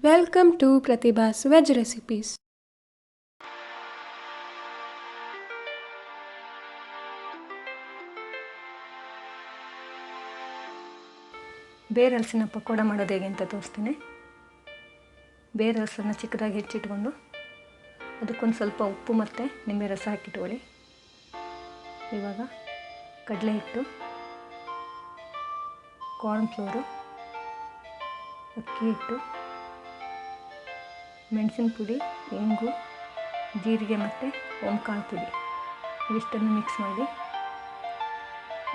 Welcome to Pratibha's Veg Recipes. ಬೇರೆ ಹಲಸಿನ ಪಕೋಡ ಮಾಡೋದು ಹೇಗೆ ಅಂತ ತೋರಿಸ್ತೀನಿ. ಬೇರೆ ಹಲಸನ್ನು ಚಿಕ್ಕದಾಗಿ ಹೆಚ್ಚಿಟ್ಕೊಂಡು ಅದಕ್ಕೊಂದು ಸ್ವಲ್ಪ ಉಪ್ಪು ಮತ್ತು ನಿಂಬೆ ರಸ ಹಾಕಿಟ್ಕೊಳ್ಳಿ. ಇವಾಗ ಕಡಲೆ ಹಿಟ್ಟು, ಕಾರ್ನ್ಫ್ಲೋರು, ಅಕ್ಕಿ ಹಿಟ್ಟು, ಮೆಣಸಿನ ಪುಡಿ, ಇಂಗು, ಜೀರಿಗೆ ಮತ್ತು ಓಂಕಾಳು ಪುಡಿ ಇವಿಷ್ಟನ್ನು ಮಿಕ್ಸ್ ಮಾಡಿ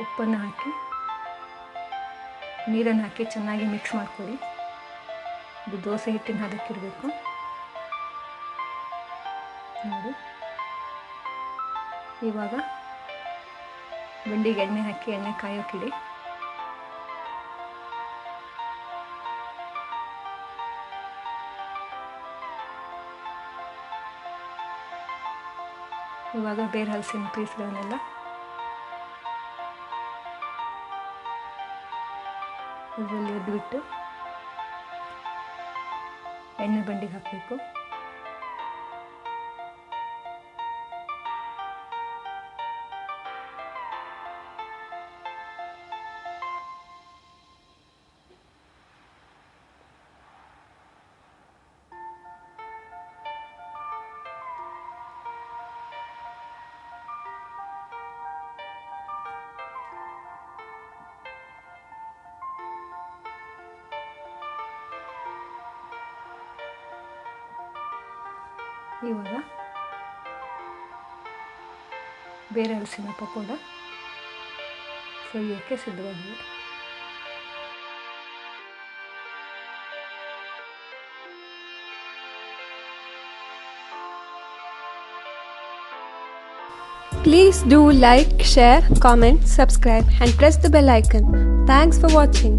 ಉಪ್ಪನ್ನು ಹಾಕಿ ನೀರನ್ನು ಹಾಕಿ ಚೆನ್ನಾಗಿ ಮಿಕ್ಸ್ ಮಾಡ್ಕೊಳ್ಳಿ. ಇದು ದೋಸೆ ಹಿಟ್ಟಿನ ಹದಕ್ಕಿರಬೇಕು ನೋಡಿ. ಇವಾಗ ಬಂಡಿಗೆ ಎಣ್ಣೆ ಹಾಕಿ ಎಣ್ಣೆ ಕಾಯೋಕ್ಕಿಡಿ. ಇವಾಗ ಬೇರೆ ಹಲಸಿನ ಪೀಸ್ಗಳನ್ನೆಲ್ಲ ಅದರಲ್ಲಿ ಎದ್ಬಿಟ್ಟು ಎಣ್ಣೆ ಬಂಡಿಗೆ ಹಾಕಬೇಕು. ಇವಾಗ ಬೇರೆ ಹಲಸಿನ ಪಕೋಡ ಸವಿಯೋಕ್ಕೆ ಸಿದ್ಧವಾಗಿದೆ. Please do like, share, comment, subscribe and press the bell icon. Thanks for watching.